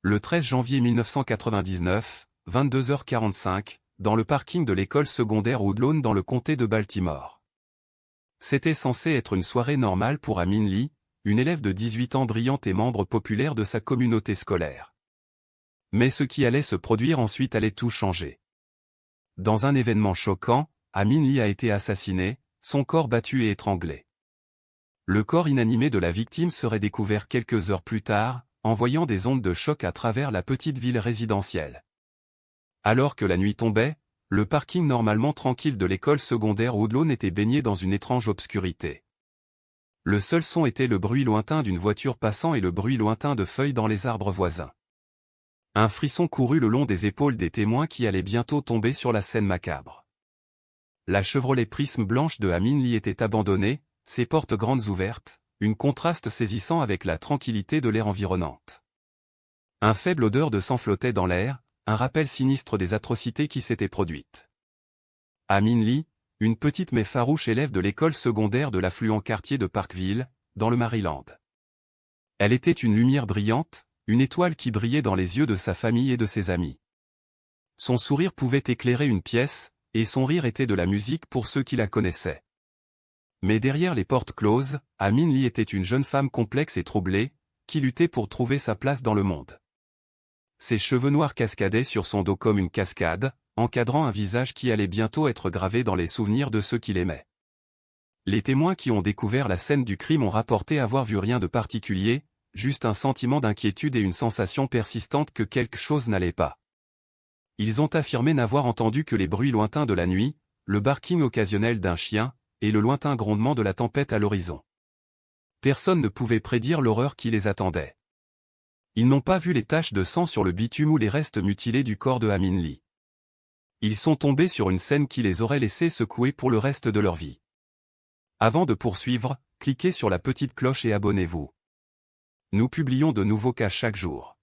Le 13 janvier 1999, 22h45, dans le parking de l'école secondaire Woodlawn dans le comté de Baltimore. C'était censé être une soirée normale pour Amin Lee, une élève de 18 ans brillante et membre populaire de sa communauté scolaire. Mais ce qui allait se produire ensuite allait tout changer. Dans un événement choquant, Amin Lee a été assassiné, son corps battu et étranglé. Le corps inanimé de la victime serait découvert quelques heures plus tard, envoyant des ondes de choc à travers la petite ville résidentielle. Alors que la nuit tombait, le parking normalement tranquille de l'école secondaire Woodlawn était baigné dans une étrange obscurité. Le seul son était le bruit lointain d'une voiture passant et le bruit lointain de feuilles dans les arbres voisins. Un frisson courut le long des épaules des témoins qui allaient bientôt tomber sur la scène macabre. La Chevrolet Prism blanche de Amin Lee était abandonnée, ses portes grandes ouvertes, un contraste saisissant avec la tranquillité de l'air environnante. Un faible odeur de sang flottait dans l'air, un rappel sinistre des atrocités qui s'étaient produites. Amin Lee, une petite mais farouche élève de l'école secondaire de l'affluent quartier de Parkville, dans le Maryland. Elle était une lumière brillante, une étoile qui brillait dans les yeux de sa famille et de ses amis. Son sourire pouvait éclairer une pièce, et son rire était de la musique pour ceux qui la connaissaient. Mais derrière les portes closes, Amin Lee était une jeune femme complexe et troublée, qui luttait pour trouver sa place dans le monde. Ses cheveux noirs cascadaient sur son dos comme une cascade, encadrant un visage qui allait bientôt être gravé dans les souvenirs de ceux qui l'aimaient. Les témoins qui ont découvert la scène du crime ont rapporté avoir vu rien de particulier, juste un sentiment d'inquiétude et une sensation persistante que quelque chose n'allait pas. Ils ont affirmé n'avoir entendu que les bruits lointains de la nuit, le barking occasionnel d'un chien, et le lointain grondement de la tempête à l'horizon. Personne ne pouvait prédire l'horreur qui les attendait. Ils n'ont pas vu les taches de sang sur le bitume ou les restes mutilés du corps de Amin Lee. Ils sont tombés sur une scène qui les aurait laissés secouer pour le reste de leur vie. Avant de poursuivre, cliquez sur la petite cloche et abonnez-vous. Nous publions de nouveaux cas chaque jour.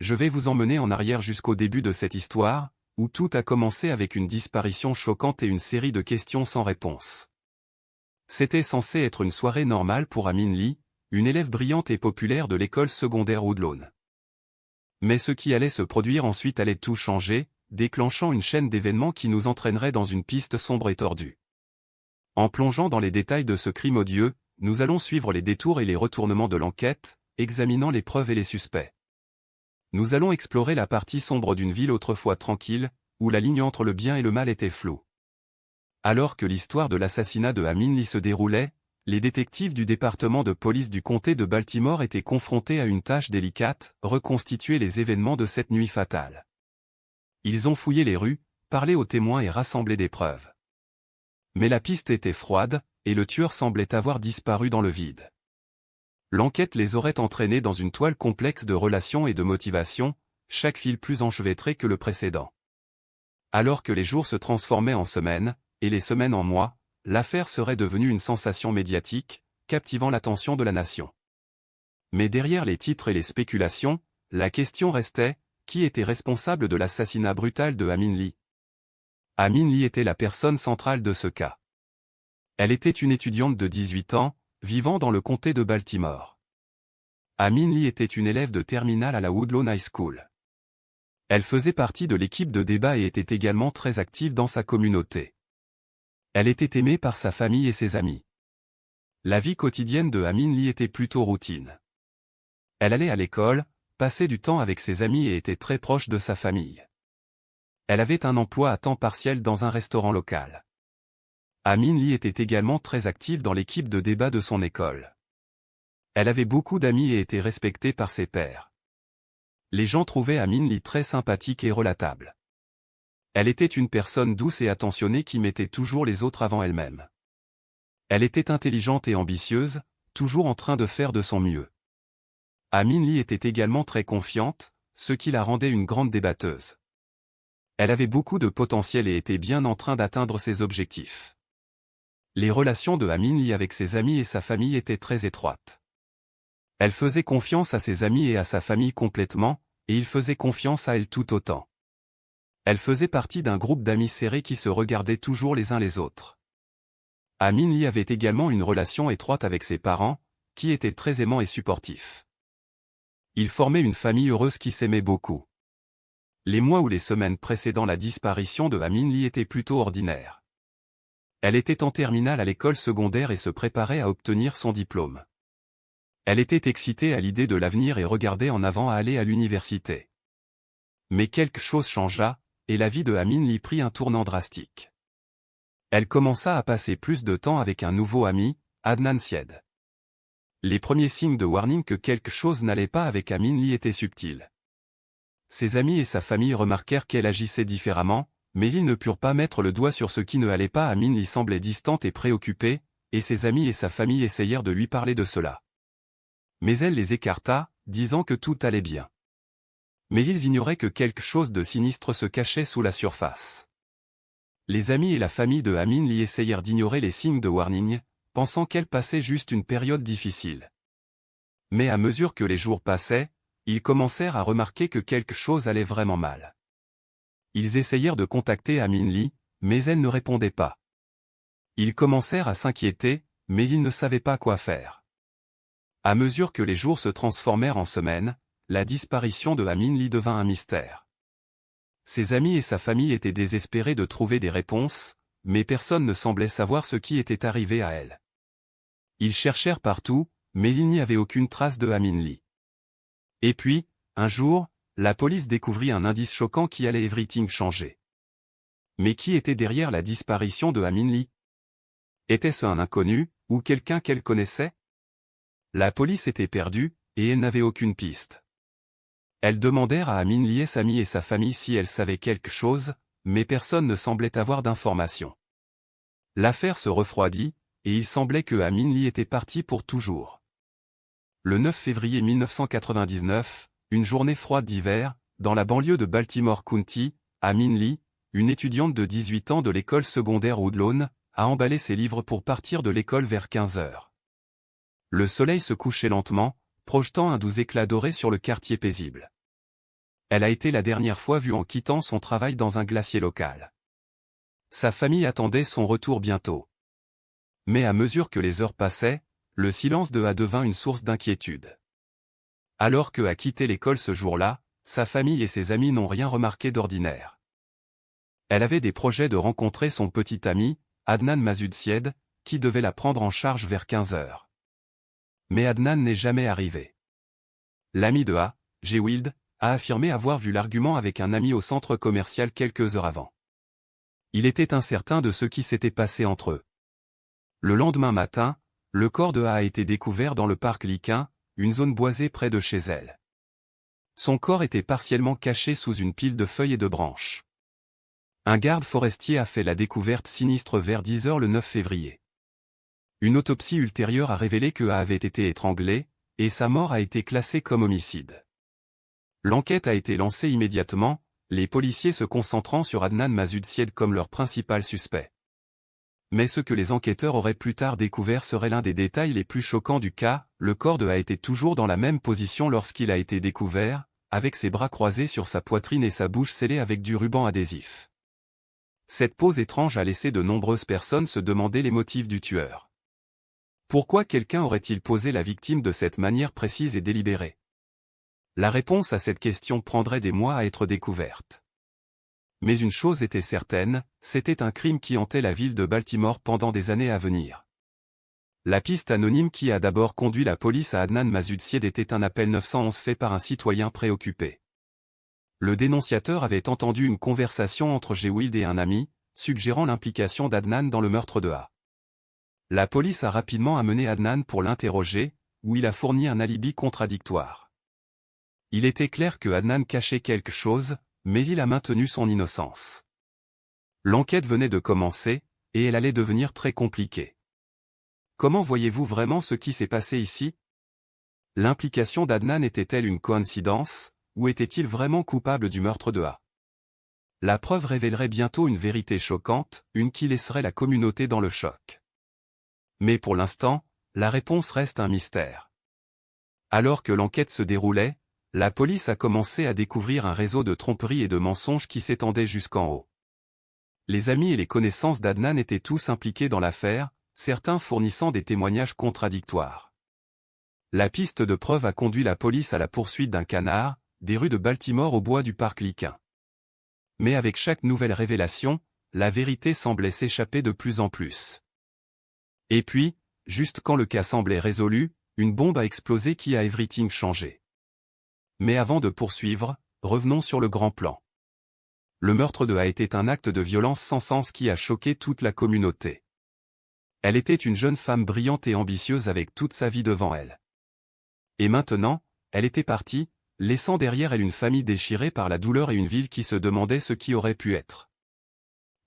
Je vais vous emmener en arrière jusqu'au début de cette histoire, où tout a commencé avec une disparition choquante et une série de questions sans réponse. C'était censé être une soirée normale pour Amin Lee, une élève brillante et populaire de l'école secondaire Woodlawn. Mais ce qui allait se produire ensuite allait tout changer, déclenchant une chaîne d'événements qui nous entraînerait dans une piste sombre et tordue. En plongeant dans les détails de ce crime odieux, nous allons suivre les détours et les retournements de l'enquête, examinant les preuves et les suspects. Nous allons explorer la partie sombre d'une ville autrefois tranquille, où la ligne entre le bien et le mal était floue. Alors que l'histoire de l'assassinat de Amin Lee se déroulait, les détectives du département de police du comté de Baltimore étaient confrontés à une tâche délicate, reconstituer les événements de cette nuit fatale. Ils ont fouillé les rues, parlé aux témoins et rassemblé des preuves. Mais la piste était froide, et le tueur semblait avoir disparu dans le vide. L'enquête les aurait entraînés dans une toile complexe de relations et de motivations, chaque fil plus enchevêtré que le précédent. Alors que les jours se transformaient en semaines, et les semaines en mois, l'affaire serait devenue une sensation médiatique, captivant l'attention de la nation. Mais derrière les titres et les spéculations, la question restait, qui était responsable de l'assassinat brutal de Amin Lee? Amin Lee était la personne centrale de ce cas. Elle était une étudiante de 18 ans, vivant dans le comté de Baltimore. Amin Lee était une élève de terminale à la Woodlawn High School. Elle faisait partie de l'équipe de débat et était également très active dans sa communauté. Elle était aimée par sa famille et ses amis. La vie quotidienne de Amin Lee était plutôt routine. Elle allait à l'école, passait du temps avec ses amis et était très proche de sa famille. Elle avait un emploi à temps partiel dans un restaurant local. Amin Lee était également très active dans l'équipe de débat de son école. Elle avait beaucoup d'amis et était respectée par ses pairs. Les gens trouvaient Amin Lee très sympathique et relatable. Elle était une personne douce et attentionnée qui mettait toujours les autres avant elle-même. Elle était intelligente et ambitieuse, toujours en train de faire de son mieux. Amin Lee était également très confiante, ce qui la rendait une grande débatteuse. Elle avait beaucoup de potentiel et était bien en train d'atteindre ses objectifs. Les relations de Amin Lee avec ses amis et sa famille étaient très étroites. Elle faisait confiance à ses amis et à sa famille complètement, et ils faisaient confiance à elle tout autant. Elle faisait partie d'un groupe d'amis serrés qui se regardaient toujours les uns les autres. Amin Lee avait également une relation étroite avec ses parents, qui étaient très aimants et supportifs. Ils formaient une famille heureuse qui s'aimait beaucoup. Les mois ou les semaines précédant la disparition de Amin Lee étaient plutôt ordinaires. Elle était en terminale à l'école secondaire et se préparait à obtenir son diplôme. Elle était excitée à l'idée de l'avenir et regardait en avant à aller à l'université. Mais quelque chose changea, et la vie de Amin Lee prit un tournant drastique. Elle commença à passer plus de temps avec un nouveau ami, Adnan Syed. Les premiers signes de warning que quelque chose n'allait pas avec Amin Lee étaient subtils. Ses amis et sa famille remarquèrent qu'elle agissait différemment, mais ils ne purent pas mettre le doigt sur ce qui ne allait pas. Amin Lee semblait distante et préoccupée, et ses amis et sa famille essayèrent de lui parler de cela. Mais elle les écarta, disant que tout allait bien. Mais ils ignoraient que quelque chose de sinistre se cachait sous la surface. Les amis et la famille de Amin Lee essayèrent d'ignorer les signes de warning, pensant qu'elle passait juste une période difficile. Mais à mesure que les jours passaient, ils commencèrent à remarquer que quelque chose allait vraiment mal. Ils essayèrent de contacter Amin Lee, mais elle ne répondait pas. Ils commencèrent à s'inquiéter, mais ils ne savaient pas quoi faire. À mesure que les jours se transformèrent en semaines, la disparition de Amin Lee devint un mystère. Ses amis et sa famille étaient désespérés de trouver des réponses, mais personne ne semblait savoir ce qui était arrivé à elle. Ils cherchèrent partout, mais il n'y avait aucune trace de Amin Lee. Et puis, un jour, la police découvrit un indice choquant qui allait everything changer. Mais qui était derrière la disparition de Amin Lee? Était-ce un inconnu, ou quelqu'un qu'elle connaissait? La police était perdue, et elle n'avait aucune piste. Elles demandèrent à Amin Lee, ses amis et sa famille si elle savait quelque chose, mais personne ne semblait avoir d'informations. L'affaire se refroidit, et il semblait que Amin Lee était parti pour toujours. Le 9 février 1999, une journée froide d'hiver, dans la banlieue de Baltimore County, Amin Lee, une étudiante de 18 ans de l'école secondaire Woodlawn, a emballé ses livres pour partir de l'école vers 15 heures. Le soleil se couchait lentement, projetant un doux éclat doré sur le quartier paisible. Elle a été la dernière fois vue en quittant son travail dans un glacier local. Sa famille attendait son retour bientôt. Mais à mesure que les heures passaient, le silence de A devint une source d'inquiétude. Alors que a quitté l'école ce jour-là, sa famille et ses amis n'ont rien remarqué d'ordinaire. Elle avait des projets de rencontrer son petit ami, Adnan Masood Syed, qui devait la prendre en charge vers 15 heures. Mais Adnan n'est jamais arrivé. L'ami de A, Wild, a affirmé avoir vu l'argument avec un ami au centre commercial quelques heures avant. Il était incertain de ce qui s'était passé entre eux. Le lendemain matin, le corps de A été découvert dans le parc Liquin, une zone boisée près de chez elle. Son corps était partiellement caché sous une pile de feuilles et de branches. Un garde forestier a fait la découverte sinistre vers 10 heures le 9 février. Une autopsie ultérieure a révélé que A avait été étranglé, et sa mort a été classée comme homicide. L'enquête a été lancée immédiatement, les policiers se concentrant sur Adnan Masood Syed comme leur principal suspect. Mais ce que les enquêteurs auraient plus tard découvert serait l'un des détails les plus choquants du cas, le corps de A était toujours dans la même position lorsqu'il a été découvert, avec ses bras croisés sur sa poitrine et sa bouche scellée avec du ruban adhésif. Cette pose étrange a laissé de nombreuses personnes se demander les motifs du tueur. Pourquoi quelqu'un aurait-il posé la victime de cette manière précise et délibérée? La réponse à cette question prendrait des mois à être découverte. Mais une chose était certaine, c'était un crime qui hantait la ville de Baltimore pendant des années à venir. La piste anonyme qui a d'abord conduit la police à Adnan Masood Syed était un appel 911 fait par un citoyen préoccupé. Le dénonciateur avait entendu une conversation entre Wild et un ami, suggérant l'implication d'Adnan dans le meurtre de A. La police a rapidement amené Adnan pour l'interroger, où il a fourni un alibi contradictoire. Il était clair que Adnan cachait quelque chose, mais il a maintenu son innocence. L'enquête venait de commencer, et elle allait devenir très compliquée. Comment voyez-vous vraiment ce qui s'est passé ici? L'implication d'Adnan était-elle une coïncidence, ou était-il vraiment coupable du meurtre de A? La preuve révélerait bientôt une vérité choquante, une qui laisserait la communauté dans le choc. Mais pour l'instant, la réponse reste un mystère. Alors que l'enquête se déroulait, la police a commencé à découvrir un réseau de tromperies et de mensonges qui s'étendait jusqu'en haut. Les amis et les connaissances d'Adnan étaient tous impliqués dans l'affaire, certains fournissant des témoignages contradictoires. La piste de preuve a conduit la police à la poursuite d'un canard, des rues de Baltimore au bois du parc Liquin. Mais avec chaque nouvelle révélation, la vérité semblait s'échapper de plus en plus. Et puis, juste quand le cas semblait résolu, une bombe a explosé qui a everything changé. Mais avant de poursuivre, revenons sur le grand plan. Le meurtre de A était un acte de violence sans sens qui a choqué toute la communauté. Elle était une jeune femme brillante et ambitieuse avec toute sa vie devant elle. Et maintenant, elle était partie, laissant derrière elle une famille déchirée par la douleur et une ville qui se demandait ce qui aurait pu être.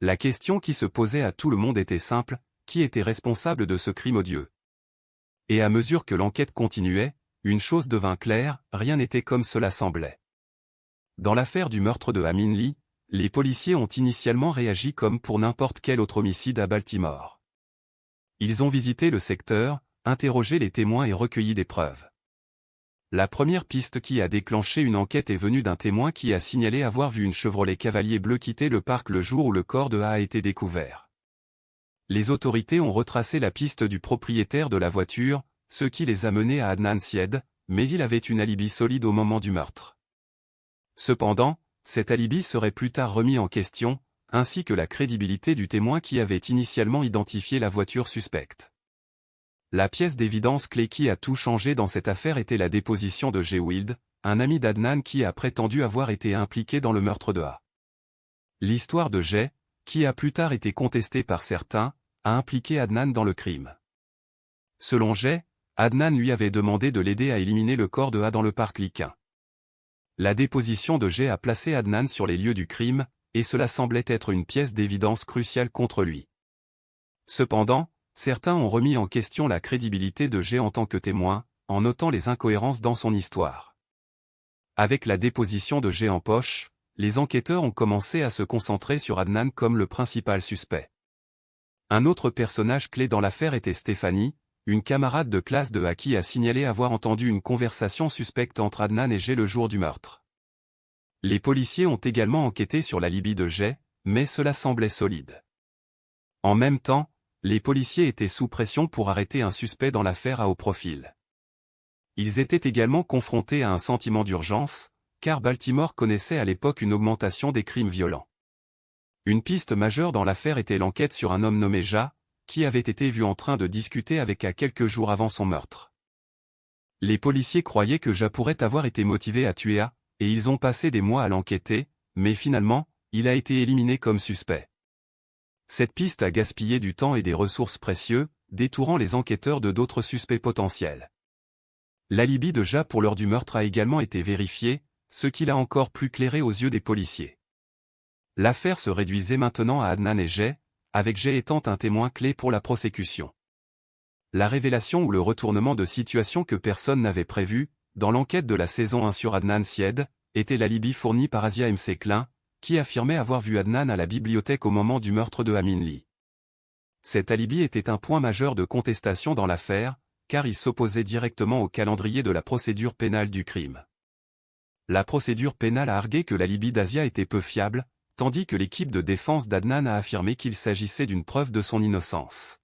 La question qui se posait à tout le monde était simple, qui était responsable de ce crime odieux? Et à mesure que l'enquête continuait, une chose devint claire, rien n'était comme cela semblait. Dans l'affaire du meurtre de Amin Lee, les policiers ont initialement réagi comme pour n'importe quel autre homicide à Baltimore. Ils ont visité le secteur, interrogé les témoins et recueilli des preuves. La première piste qui a déclenché une enquête est venue d'un témoin qui a signalé avoir vu une Chevrolet Cavalier bleu quitter le parc le jour où le corps de A a été découvert. Les autorités ont retracé la piste du propriétaire de la voiture, ce qui les a menés à Adnan Syed, mais il avait une alibi solide au moment du meurtre. Cependant, cet alibi serait plus tard remis en question, ainsi que la crédibilité du témoin qui avait initialement identifié la voiture suspecte. La pièce d'évidence clé qui a tout changé dans cette affaire était la déposition de Jay Wild, un ami d'Adnan qui a prétendu avoir été impliqué dans le meurtre de A. L'histoire de Jay, qui a plus tard été contestée par certains, a impliqué Adnan dans le crime. Selon Jay, Adnan lui avait demandé de l'aider à éliminer le corps de A dans le parc Liquin. La déposition de Jay a placé Adnan sur les lieux du crime, et cela semblait être une pièce d'évidence cruciale contre lui. Cependant, certains ont remis en question la crédibilité de Jay en tant que témoin, en notant les incohérences dans son histoire. Avec la déposition de Jay en poche, les enquêteurs ont commencé à se concentrer sur Adnan comme le principal suspect. Un autre personnage clé dans l'affaire était Stéphanie, une camarade de classe de A qui a signalé avoir entendu une conversation suspecte entre Adnan et Jay le jour du meurtre. Les policiers ont également enquêté sur l'alibi de Jay, mais cela semblait solide. En même temps, les policiers étaient sous pression pour arrêter un suspect dans l'affaire à haut profil. Ils étaient également confrontés à un sentiment d'urgence, car Baltimore connaissait à l'époque une augmentation des crimes violents. Une piste majeure dans l'affaire était l'enquête sur un homme nommé Ja, qui avait été vu en train de discuter avec A quelques jours avant son meurtre. Les policiers croyaient que Ja pourrait avoir été motivé à tuer A, et ils ont passé des mois à l'enquêter, mais finalement, il a été éliminé comme suspect. Cette piste a gaspillé du temps et des ressources précieux, détourant les enquêteurs de d'autres suspects potentiels. L'alibi de Ja pour l'heure du meurtre a également été vérifié, ce qui l'a encore plus clairé aux yeux des policiers. L'affaire se réduisait maintenant à Adnan et Jay, avec Jay étant un témoin clé pour la prosécution. La révélation ou le retournement de situation que personne n'avait prévu, dans l'enquête de la saison 1 sur Adnan Syed, était l'alibi fourni par Asia M. Klein, qui affirmait avoir vu Adnan à la bibliothèque au moment du meurtre de Amin Lee. Cet alibi était un point majeur de contestation dans l'affaire, car il s'opposait directement au calendrier de la procédure pénale du crime. La procédure pénale a argué que l'alibi d'Asia était peu fiable, tandis que l'équipe de défense d'Adnan a affirmé qu'il s'agissait d'une preuve de son innocence.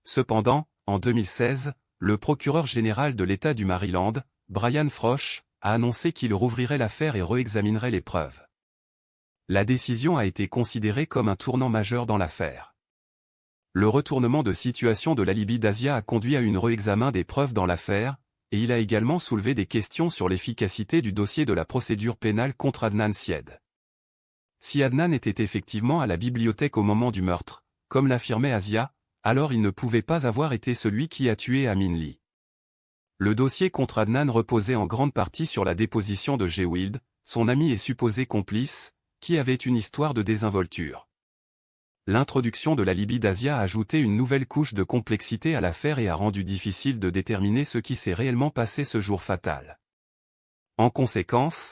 Cependant, en 2016, le procureur général de l'État du Maryland, Brian Frosh, a annoncé qu'il rouvrirait l'affaire et réexaminerait les preuves. La décision a été considérée comme un tournant majeur dans l'affaire. Le retournement de situation de l'alibi d'Asia a conduit à un réexamen des preuves dans l'affaire, et il a également soulevé des questions sur l'efficacité du dossier de la procédure pénale contre Adnan Syed. Si Adnan était effectivement à la bibliothèque au moment du meurtre, comme l'affirmait Asia, alors il ne pouvait pas avoir été celui qui a tué Amin Lee. Le dossier contre Adnan reposait en grande partie sur la déposition de Jay Wild, son ami et supposé complice, qui avait une histoire de désinvolture. L'introduction de l'alibi d'Asia a ajouté une nouvelle couche de complexité à l'affaire et a rendu difficile de déterminer ce qui s'est réellement passé ce jour fatal. En conséquence,